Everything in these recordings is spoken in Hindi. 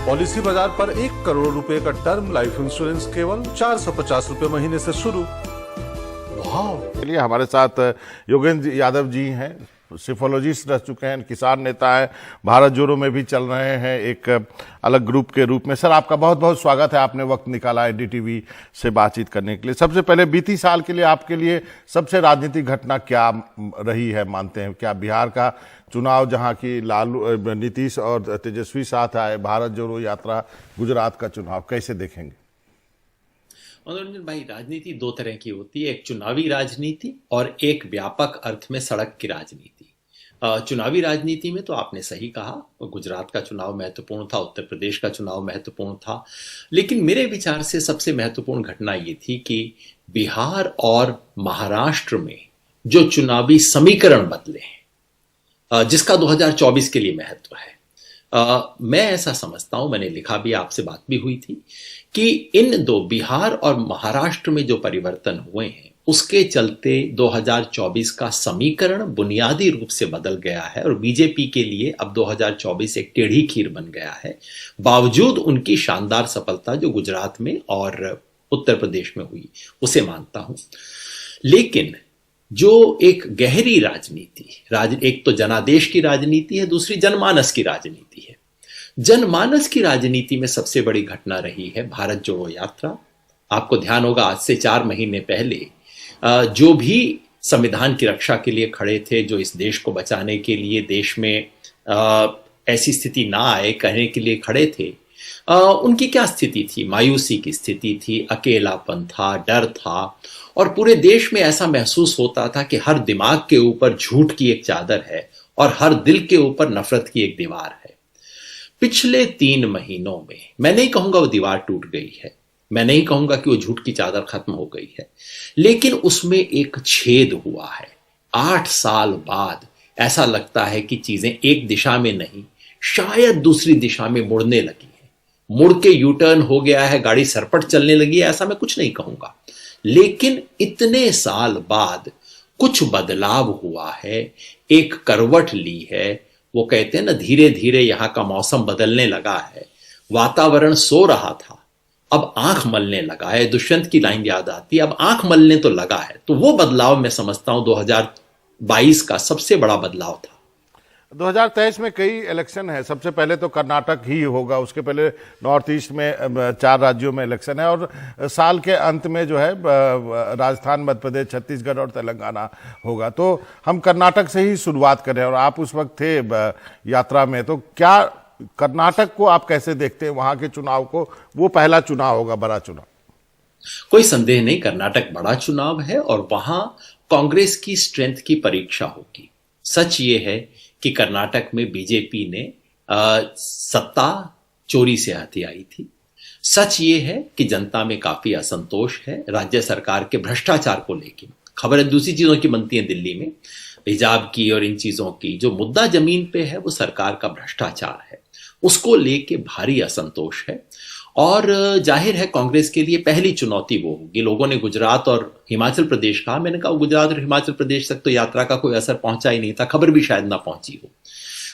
पॉलिसी बाजार पर 1 करोड़ रुपए का टर्म लाइफ इंश्योरेंस केवल 450 रुपए महीने से शुरू। वाह! चलिए, हमारे साथ योगेंद्र यादव जी हैं, सेफोलॉजिस्ट रह चुके हैं, किसान नेता है, भारत जोड़ो में भी चल रहे हैं एक अलग ग्रुप के रूप में। सर, आपका बहुत बहुत स्वागत है, आपने वक्त निकाला एनडीटीवी से बातचीत करने के लिए। सबसे पहले बीती साल के लिए आपके लिए सबसे राजनीतिक घटना क्या रही है मानते हैं? क्या बिहार का चुनाव, जहां की लालू, नीतीश और तेजस्वी साथ आए, भारत जोड़ो यात्रा, गुजरात का चुनाव, कैसे देखेंगे? मनोरंजन भाई, राजनीति दो तरह की होती है, एक चुनावी राजनीति और एक व्यापक अर्थ में सड़क की राजनीति। चुनावी राजनीति में तो आपने सही कहा, गुजरात का चुनाव महत्वपूर्ण था, उत्तर प्रदेश का चुनाव महत्वपूर्ण था, लेकिन मेरे विचार से सबसे महत्वपूर्ण घटना ये थी कि बिहार और महाराष्ट्र में जो चुनावी समीकरण बदले हैं, जिसका 2024 के लिए महत्व है। मैं ऐसा समझता हूं, मैंने लिखा भी, आपसे बात भी हुई थी, कि इन दो बिहार और महाराष्ट्र में जो परिवर्तन हुए हैं उसके चलते 2024 का समीकरण बुनियादी रूप से बदल गया है और बीजेपी के लिए अब 2024 एक टेढ़ी खीर बन गया है, बावजूद उनकी शानदार सफलता जो गुजरात में और उत्तर प्रदेश में हुई, उसे मानता हूं। लेकिन जो एक गहरी राजनीति, एक तो जनादेश की राजनीति है, दूसरी जनमानस की राजनीति है। जनमानस की राजनीति में सबसे बड़ी घटना रही है भारत जोड़ो यात्रा। आपको ध्यान होगा, आज से 4 महीने पहले जो भी संविधान की रक्षा के लिए खड़े थे, जो इस देश को बचाने के लिए, देश में ऐसी स्थिति ना आए कहने के लिए खड़े थे, उनकी क्या स्थिति थी? मायूसी की स्थिति थी, अकेलापन था, डर था, और पूरे देश में ऐसा महसूस होता था कि हर दिमाग के ऊपर झूठ की एक चादर है और हर दिल के ऊपर नफरत की एक दीवार है। पिछले 3 महीनों में मैं नहीं कहूंगा वो दीवार टूट गई है, मैं नहीं कहूंगा कि वो झूठ की चादर खत्म हो गई है, लेकिन उसमें एक छेद हुआ है। 8 साल बाद ऐसा लगता है कि चीजें एक दिशा में नहीं, शायद दूसरी दिशा में मुड़ने लगी है। मुड़ के यू टर्न हो गया है, गाड़ी सरपट चलने लगी है, ऐसा मैं कुछ नहीं कहूंगा, लेकिन इतने साल बाद कुछ बदलाव हुआ है, एक करवट ली है। वो कहते हैं ना, धीरे धीरे यहां का मौसम बदलने लगा है, वातावरण सो रहा था, अब आंख मलने लगा है। दुष्यंत की लाइन याद आती है, अब आंख मलने तो लगा है। तो वो बदलाव मैं समझता हूं 2022 का सबसे बड़ा बदलाव था। 2023 में कई इलेक्शन है, सबसे पहले तो कर्नाटक ही होगा, उसके पहले नॉर्थ ईस्ट में 4 राज्यों में इलेक्शन है, और साल के अंत में जो है राजस्थान, मध्य प्रदेश, छत्तीसगढ़ और तेलंगाना होगा। तो हम कर्नाटक से ही शुरुआत करें, और आप उस वक्त थे यात्रा में, तो क्या कर्नाटक को आप कैसे देखते हैं, वहां के चुनाव को? वो पहला चुनाव होगा, बड़ा चुनाव। कोई संदेह नहीं, कर्नाटक बड़ा चुनाव है और वहां कांग्रेस की स्ट्रेंथ की परीक्षा होगी। सच ये है कि कर्नाटक में बीजेपी ने सत्ता चोरी से हथियाई थी। सच ये है कि जनता में काफी असंतोष है राज्य सरकार के भ्रष्टाचार को लेकर। खबरें दूसरी चीजों की बनती हैं दिल्ली में, हिजाब की और इन चीजों की। जो मुद्दा जमीन पे है वो सरकार का भ्रष्टाचार है, उसको लेके भारी असंतोष है। और जाहिर है कांग्रेस के लिए पहली चुनौती वो होगी। लोगों ने गुजरात और हिमाचल प्रदेश कहा, मैंने कहा गुजरात और हिमाचल प्रदेश तक तो यात्रा का कोई असर पहुंचा ही नहीं था, खबर भी शायद ना पहुंची हो।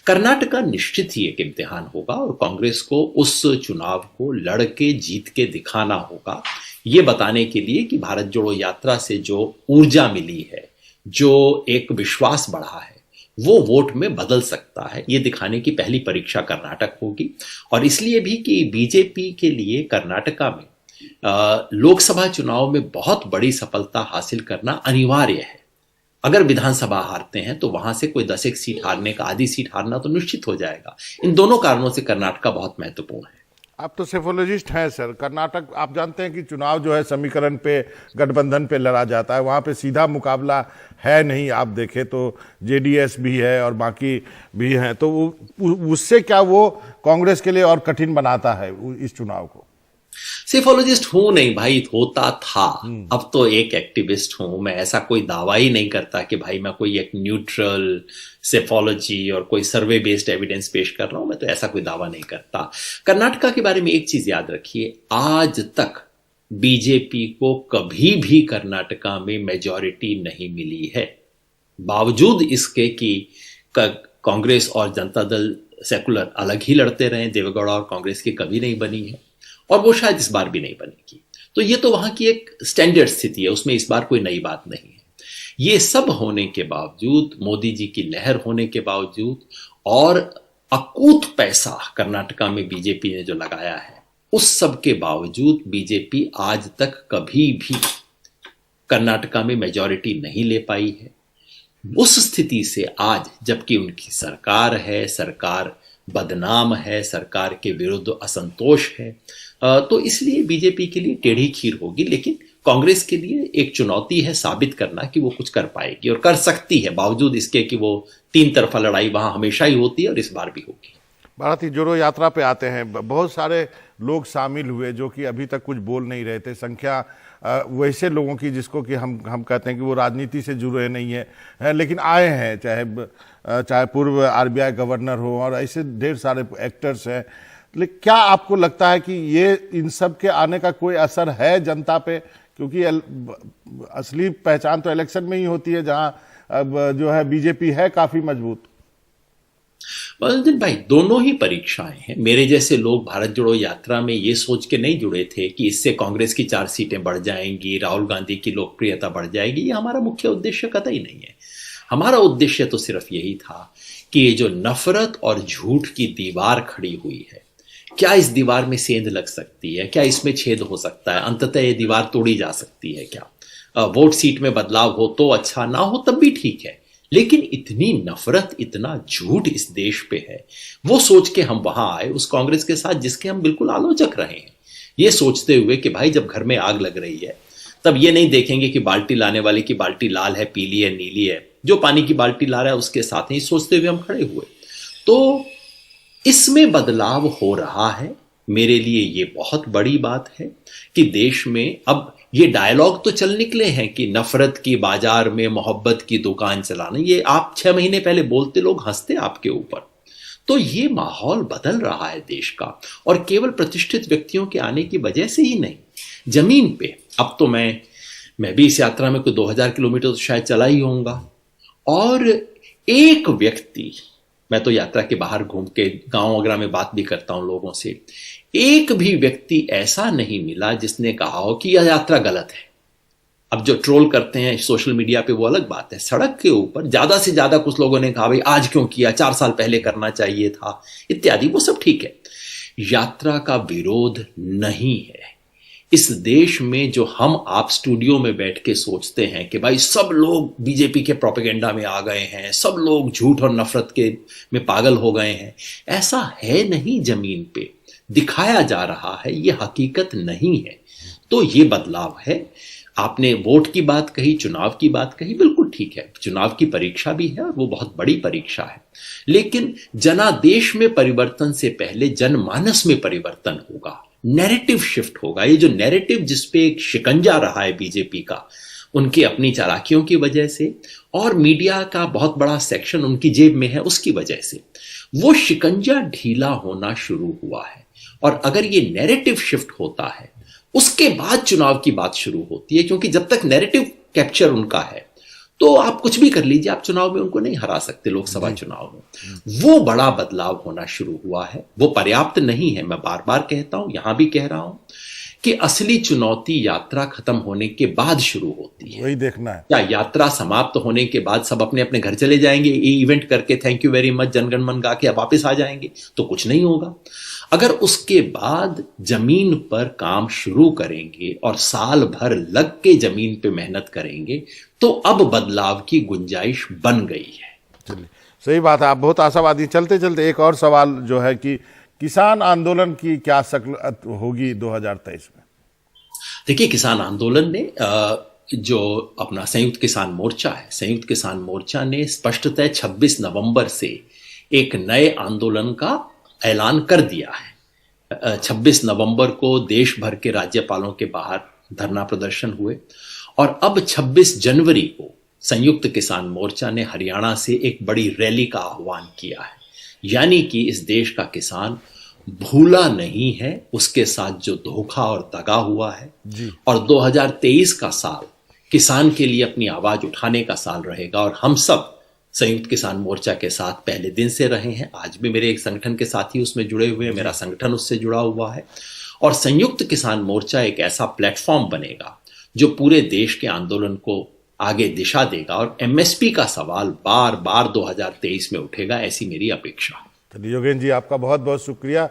कर्नाटक का निश्चित ही एक इम्तिहान होगा और कांग्रेस को उस चुनाव को लड़के जीत के दिखाना होगा, ये बताने के लिए कि भारत जोड़ो यात्रा से जो ऊर्जा मिली है, जो एक विश्वास बढ़ा है, वो वोट में बदल सकता है। ये दिखाने की पहली परीक्षा कर्नाटक होगी। और इसलिए भी कि बीजेपी के लिए कर्नाटका में लोकसभा चुनाव में बहुत बड़ी सफलता हासिल करना अनिवार्य है। अगर विधानसभा हारते हैं तो वहां से कोई 10 सीट हारने का, आधी सीट हारना तो निश्चित हो जाएगा। इन दोनों कारणों से कर्नाटक बहुत महत्वपूर्ण है। आप तो सेफोलॉजिस्ट हैं सर। कर्नाटक, आप जानते हैं कि चुनाव जो है समीकरण पे, गठबंधन पे लड़ा जाता है, वहाँ पे सीधा मुकाबला है नहीं। आप देखें तो जेडीएस भी है और बाकी भी हैं, तो उससे क्या वो कांग्रेस के लिए और कठिन बनाता है इस चुनाव को? सेफोलॉजिस्ट हूं नहीं भाई, होता था, अब तो एक एक्टिविस्ट हूं। मैं ऐसा कोई दावा ही नहीं करता कि भाई मैं कोई एक न्यूट्रल सेफोलॉजी और कोई सर्वे बेस्ड एविडेंस पेश कर रहा हूं। मैं तो ऐसा कोई दावा नहीं करता। कर्नाटका के बारे में एक चीज याद रखिए, आज तक बीजेपी को कभी भी कर्नाटका में मेजॉरिटी नहीं मिली है, बावजूद इसके कि कांग्रेस और जनता दल सेकुलर अलग ही लड़ते रहे, देवेगौड़ा और कांग्रेस की कभी नहीं बनी है और वो शायद इस बार भी नहीं बनेगी। तो ये तो वहां की एक स्टैंडर्ड स्थिति है, उसमें इस बार कोई नई बात नहीं है। ये सब होने के बावजूद, मोदी जी की लहर होने के बावजूद और अकूत पैसा कर्नाटका में बीजेपी ने जो लगाया है, उस सब के बावजूद बीजेपी आज तक कभी भी कर्नाटका में मेजॉरिटी नहीं ले पाई है। उस स्थिति से आज जबकि उनकी सरकार है, सरकार बदनाम है, सरकार के विरुद्ध असंतोष है, तो इसलिए बीजेपी के लिए टेढ़ी खीर होगी। लेकिन कांग्रेस के लिए एक चुनौती है साबित करना कि वो कुछ कर पाएगी और कर सकती है, बावजूद इसके कि वो तीन तरफा लड़ाई वहां हमेशा ही होती है और इस बार भी होगी। भारत जोड़ो यात्रा पे आते हैं, बहुत सारे लोग शामिल हुए जो कि अभी तक कुछ बोल नहीं रहे थे। संख्या वैसे लोगों की जिसको कि हम कहते हैं कि वो राजनीति से जुड़े नहीं है, लेकिन आए हैं, चाहे पूर्व आरबीआई गवर्नर हो और ऐसे ढेर सारे एक्टर्स हैं। लेकिन क्या आपको लगता है कि ये इन सब के आने का कोई असर है जनता पे? क्योंकि असली पहचान तो इलेक्शन में ही होती है, जहां अब जो है बीजेपी है काफी मजबूत। मनोरंजन भाई, दोनों ही परीक्षाएं हैं। मेरे जैसे लोग भारत जोड़ो यात्रा में ये सोच के नहीं जुड़े थे कि इससे कांग्रेस की 4 सीटें बढ़ जाएंगी, राहुल गांधी की लोकप्रियता बढ़ जाएगी। ये हमारा मुख्य उद्देश्य कतई नहीं है। हमारा उद्देश्य तो सिर्फ यही था कि ये जो नफरत और झूठ की दीवार खड़ी हुई है, क्या इस दीवार में सेंध लग सकती है? क्या इसमें छेद हो सकता है? अंततः ये दीवार तोड़ी जा सकती है क्या? वोट सीट में बदलाव हो तो अच्छा, ना हो तब भी ठीक है, लेकिन इतनी नफरत, इतना झूठ इस देश पे है, वो सोच के हम वहां आए उस कांग्रेस के साथ जिसके हम बिल्कुल आलोचक रहे हैं। ये सोचते हुए कि भाई जब घर में आग लग रही है तब ये नहीं देखेंगे कि बाल्टी लाने वाले की बाल्टी लाल है, पीली है, नीली है, जो पानी की बाल्टी ला रहा है उसके साथ ही सोचते हुए हम खड़े हुए। तो इसमें बदलाव हो रहा है। मेरे लिए ये बहुत बड़ी बात है कि देश में अब ये डायलॉग तो चल निकले हैं कि नफरत की बाजार में मोहब्बत की दुकान चलाना, ये आप 6 महीने पहले बोलते लोग हंसते आपके ऊपर। तो ये माहौल बदल रहा है देश का, और केवल प्रतिष्ठित व्यक्तियों के आने की वजह से ही नहीं, जमीन पे अब तो मैं भी इस यात्रा में कोई 2000 किलोमीटर तो शायद चला ही होऊंगा, और एक व्यक्ति, मैं तो यात्रा के बाहर घूम के गांव वगैरह में बात भी करता हूं लोगों से, एक भी व्यक्ति ऐसा नहीं मिला जिसने कहा हो कि यह यात्रा गलत है। अब जो ट्रोल करते हैं सोशल मीडिया पे वो अलग बात है, सड़क के ऊपर ज्यादा से ज्यादा कुछ लोगों ने कहा भाई आज क्यों किया, 4 साल पहले करना चाहिए था इत्यादि, वो सब ठीक है। यात्रा का विरोध नहीं है। इस देश में जो हम आप स्टूडियो में बैठ के सोचते हैं कि भाई सब लोग बीजेपी के प्रोपेगेंडा में आ गए हैं, सब लोग झूठ और नफरत के में पागल हो गए हैं, ऐसा है नहीं। जमीन पे दिखाया जा रहा है, ये हकीकत नहीं है। तो ये बदलाव है। आपने वोट की बात कही, चुनाव की बात कही, बिल्कुल ठीक है, चुनाव की परीक्षा भी है और वो बहुत बड़ी परीक्षा है, लेकिन जनादेश में परिवर्तन से पहले जनमानस में परिवर्तन होगा, नैरेटिव शिफ्ट होगा। ये जो नैरेटिव जिसपे एक शिकंजा रहा है बीजेपी का, उनकी अपनी चालाकियों की वजह से और मीडिया का बहुत बड़ा सेक्शन उनकी जेब में है उसकी वजह से, वो शिकंजा ढीला होना शुरू हुआ है। और अगर ये नैरेटिव शिफ्ट होता है उसके बाद चुनाव की बात शुरू होती है, क्योंकि जब तक नैरेटिव कैप्चर उनका है तो आप कुछ भी कर लीजिए, आप चुनाव में उनको नहीं हरा सकते, लोकसभा चुनाव में। वो बड़ा बदलाव होना शुरू हुआ है, वो पर्याप्त नहीं है। मैं बार बार कहता हूं, यहां भी कह रहा हूं कि असली चुनौती यात्रा खत्म होने के बाद शुरू होती है। वही देखना है। क्या यात्रा समाप्त होने के बाद सब अपने अपने घर चले जाएंगे, ये इवेंट करके थैंक यू वेरी मच जनगण मन गा के वापस आ जाएंगे? तो कुछ नहीं होगा। अगर उसके बाद जमीन पर काम शुरू करेंगे और साल भर लग के जमीन पे मेहनत करेंगे तो अब बदलाव की गुंजाइश बन गई है। चलिए, सही बात है, आप बहुत आशावादी। चलते चलते एक और सवाल जो है कि किसान आंदोलन की क्या शक्ल होगी 2023 में? देखिए, किसान आंदोलन ने जो अपना संयुक्त किसान मोर्चा है, संयुक्त किसान मोर्चा ने स्पष्टतः 26 नवंबर से एक नए आंदोलन का ऐलान कर दिया है। 26 नवंबर को देश भर के राज्यपालों के बाहर धरना प्रदर्शन हुए और अब 26 जनवरी को संयुक्त किसान मोर्चा ने हरियाणा से एक बड़ी रैली का आह्वान किया है। यानी कि इस देश का किसान भूला नहीं है उसके साथ जो धोखा और दगा हुआ है जी। और 2023 का साल किसान के लिए अपनी आवाज उठाने का साल रहेगा और हम सब संयुक्त किसान मोर्चा के साथ पहले दिन से रहे हैं। आज भी मेरे एक संगठन के साथी उसमें जुड़े हुए हैं, मेरा संगठन उससे जुड़ा हुआ है। और संयुक्त किसान मोर्चा एक ऐसा प्लेटफॉर्म बनेगा जो पूरे देश के आंदोलन को आगे दिशा देगा और एमएसपी का सवाल बार बार 2023 में उठेगा, ऐसी मेरी अपेक्षा है। योगेंद्र जी, आपका बहुत बहुत शुक्रिया।